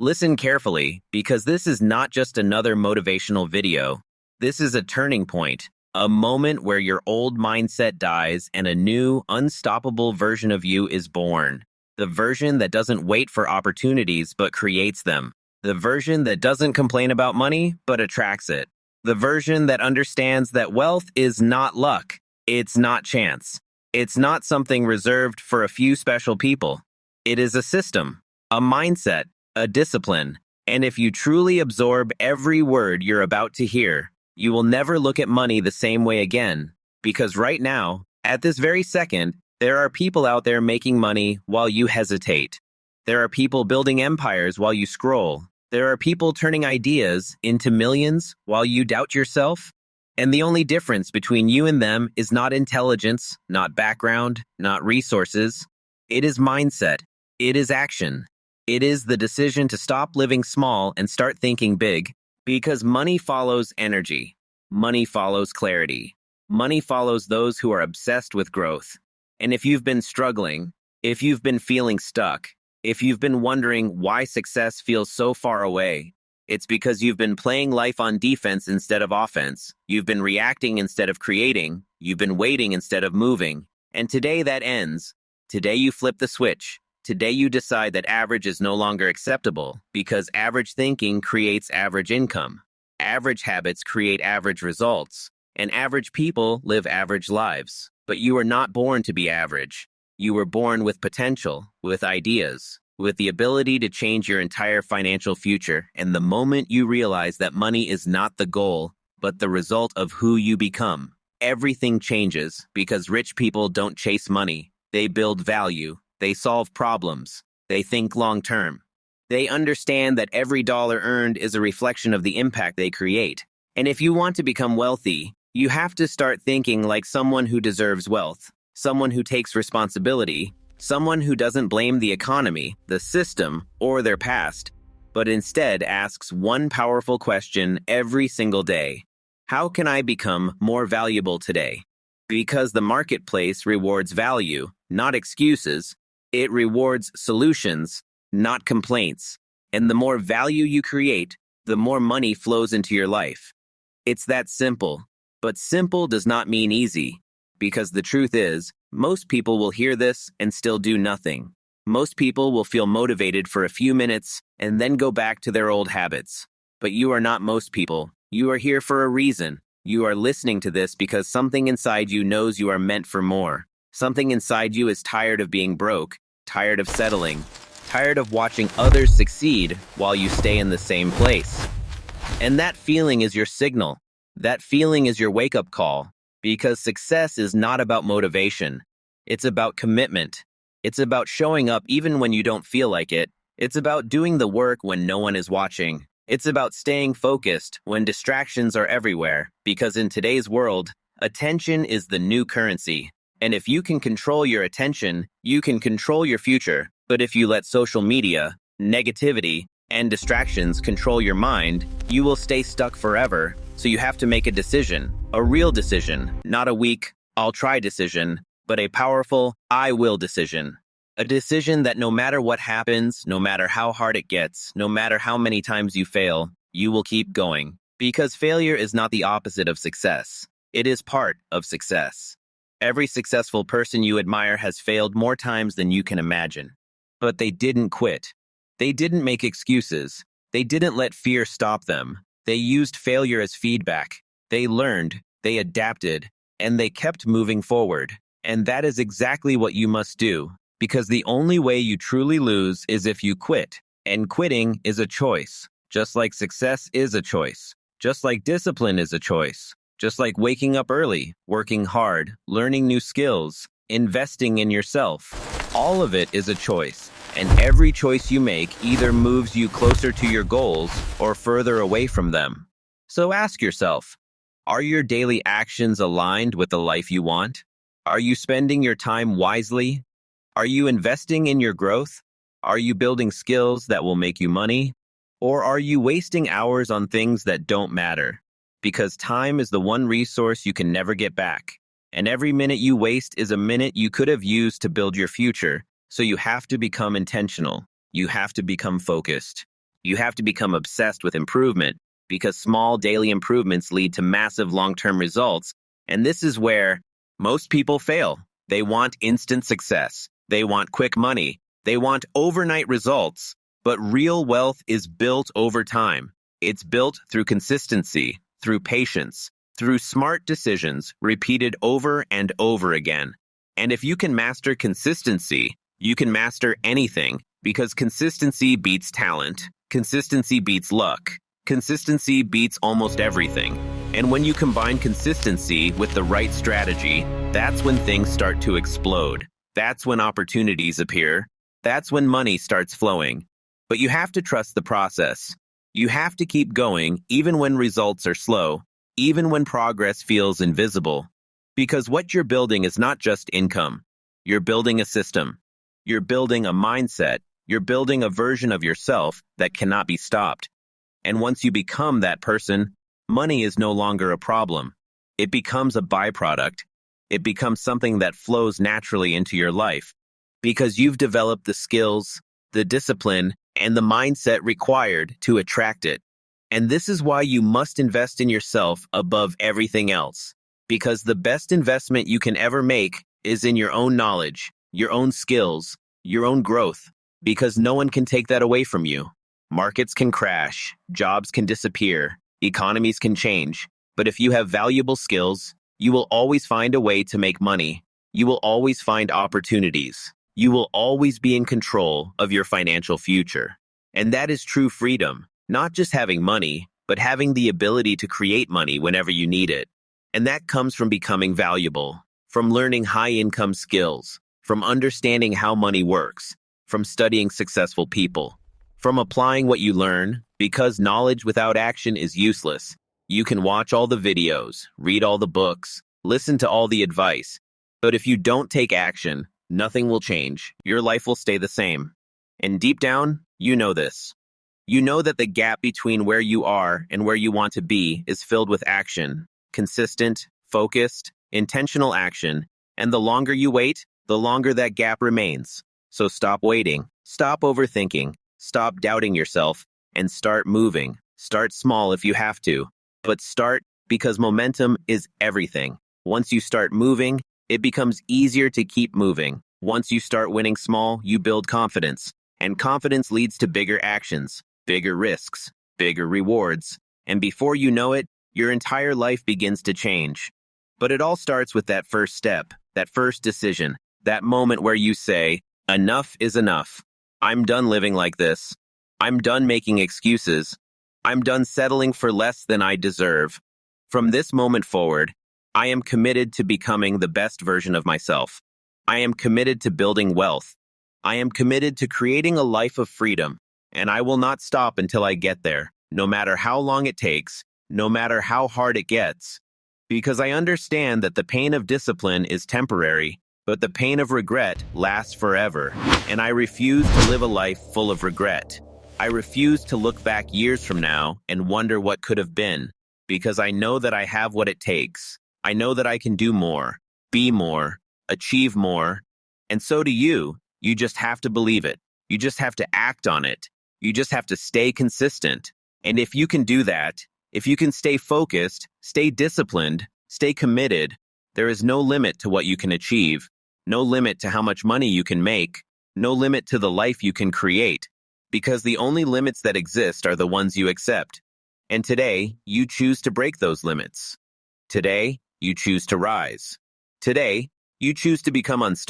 Listen carefully, because this is not just another motivational video. This is a turning point, a moment where your old mindset dies and a new, unstoppable version of you is born. The version that doesn't wait for opportunities but creates them. The version that doesn't complain about money but attracts it. The version that understands that wealth is not luck. It's not chance. It's not something reserved for a few special people. It is a system, a mindset, a discipline. And if you truly absorb every word you're about to hear, you will never look at money the same way again. Because right now, at this very second, there are people out there making money while you hesitate. There are people building empires while you scroll. There are people turning ideas into millions while you doubt yourself. And the only difference between you and them is not intelligence, not background, not resources. It is mindset. It is action. It is the decision to stop living small and start thinking big, because money follows energy. Money follows clarity. Money follows those who are obsessed with growth. And if you've been struggling, if you've been feeling stuck, if you've been wondering why success feels so far away, it's because you've been playing life on defense instead of offense. You've been reacting instead of creating. You've been waiting instead of moving. And today that ends. Today you flip the switch. Today you decide that average is no longer acceptable, because average thinking creates average income. Average habits create average results, and average people live average lives. But you were not born to be average. You were born with potential, with ideas, with the ability to change your entire financial future. And the moment you realize that money is not the goal, but the result of who you become, everything changes, because rich people don't chase money. They build value. They solve problems. They think long-term. They understand that every dollar earned is a reflection of the impact they create. And if you want to become wealthy, you have to start thinking like someone who deserves wealth, someone who takes responsibility, someone who doesn't blame the economy, the system, or their past, but instead asks one powerful question every single day. How can I become more valuable today? Because the marketplace rewards value, not excuses. It rewards solutions, not complaints. And the more value you create, the more money flows into your life. It's that simple. But simple does not mean easy. Because the truth is, most people will hear this and still do nothing. Most people will feel motivated for a few minutes and then go back to their old habits. But you are not most people. You are here for a reason. You are listening to this because something inside you knows you are meant for more. Something inside you is tired of being broke, tired of settling, tired of watching others succeed while you stay in the same place. And that feeling is your signal. That feeling is your wake-up call. Because success is not about motivation. It's about commitment. It's about showing up even when you don't feel like it. It's about doing the work when no one is watching. It's about staying focused when distractions are everywhere. Because in today's world, attention is the new currency. And if you can control your attention, you can control your future. But if you let social media, negativity, and distractions control your mind, you will stay stuck forever. So you have to make a decision, a real decision, not a weak, I'll try decision, but a powerful, I will decision. A decision that no matter what happens, no matter how hard it gets, no matter how many times you fail, you will keep going. Because failure is not the opposite of success. It is part of success. Every successful person you admire has failed more times than you can imagine. But they didn't quit. They didn't make excuses. They didn't let fear stop them. They used failure as feedback. They learned, they adapted, and they kept moving forward. And that is exactly what you must do. Because the only way you truly lose is if you quit. And quitting is a choice. Just like success is a choice. Just like discipline is a choice. Just like waking up early, working hard, learning new skills, investing in yourself. All of it is a choice. And every choice you make either moves you closer to your goals or further away from them. So ask yourself, are your daily actions aligned with the life you want? Are you spending your time wisely? Are you investing in your growth? Are you building skills that will make you money? Or are you wasting hours on things that don't matter? Because time is the one resource you can never get back. And every minute you waste is a minute you could have used to build your future. So you have to become intentional. You have to become focused. You have to become obsessed with improvement because small daily improvements lead to massive long-term results. And this is where most people fail. They want instant success. They want quick money. They want overnight results. But real wealth is built over time. It's built through consistency, through patience, through smart decisions repeated over and over again. And if you can master consistency, you can master anything because consistency beats talent. Consistency beats luck. Consistency beats almost everything. And when you combine consistency with the right strategy, that's when things start to explode. That's when opportunities appear. That's when money starts flowing. But you have to trust the process. You have to keep going even when results are slow, even when progress feels invisible. Because what you're building is not just income. You're building a system. You're building a mindset. You're building a version of yourself that cannot be stopped. And once you become that person, money is no longer a problem. It becomes a byproduct. It becomes something that flows naturally into your life because you've developed the skills, the discipline, and the mindset required to attract it. And this is why you must invest in yourself above everything else. Because the best investment you can ever make is in your own knowledge, your own skills, your own growth. Because no one can take that away from you. Markets can crash, jobs can disappear, economies can change. But if you have valuable skills, you will always find a way to make money. You will always find opportunities. You will always be in control of your financial future. And that is true freedom, not just having money, but having the ability to create money whenever you need it. And that comes from becoming valuable, from learning high-income skills, from understanding how money works, from studying successful people, from applying what you learn, because knowledge without action is useless. You can watch all the videos, read all the books, listen to all the advice, but if you don't take action, nothing will change. Your life will stay the same. And deep down, you know this. You know that the gap between where you are and where you want to be is filled with action, consistent, focused, intentional action, and the longer you wait, the longer that gap remains. So stop waiting, stop overthinking, stop doubting yourself, and start moving. Start small if you have to, but start because momentum is everything. Once you start moving, it becomes easier to keep moving. Once you start winning small, you build confidence, and confidence leads to bigger actions, bigger risks, bigger rewards, and before you know it, your entire life begins to change. But it all starts with that first step, that first decision, that moment where you say, enough is enough. I'm done living like this. I'm done making excuses. I'm done settling for less than I deserve. From this moment forward, I am committed to becoming the best version of myself. I am committed to building wealth. I am committed to creating a life of freedom, and I will not stop until I get there, no matter how long it takes, no matter how hard it gets. Because I understand that the pain of discipline is temporary, but the pain of regret lasts forever, and I refuse to live a life full of regret. I refuse to look back years from now and wonder what could have been, because I know that I have what it takes. I know that I can do more, be more, achieve more, and so do you. You just have to believe it. You just have to act on it. You just have to stay consistent. And if you can do that, if you can stay focused, stay disciplined, stay committed, there is no limit to what you can achieve. No limit to how much money you can make, no limit to the life you can create, because the only limits that exist are the ones you accept. And today, you choose to break those limits. Today, you choose to rise. Today, you choose to become unstoppable.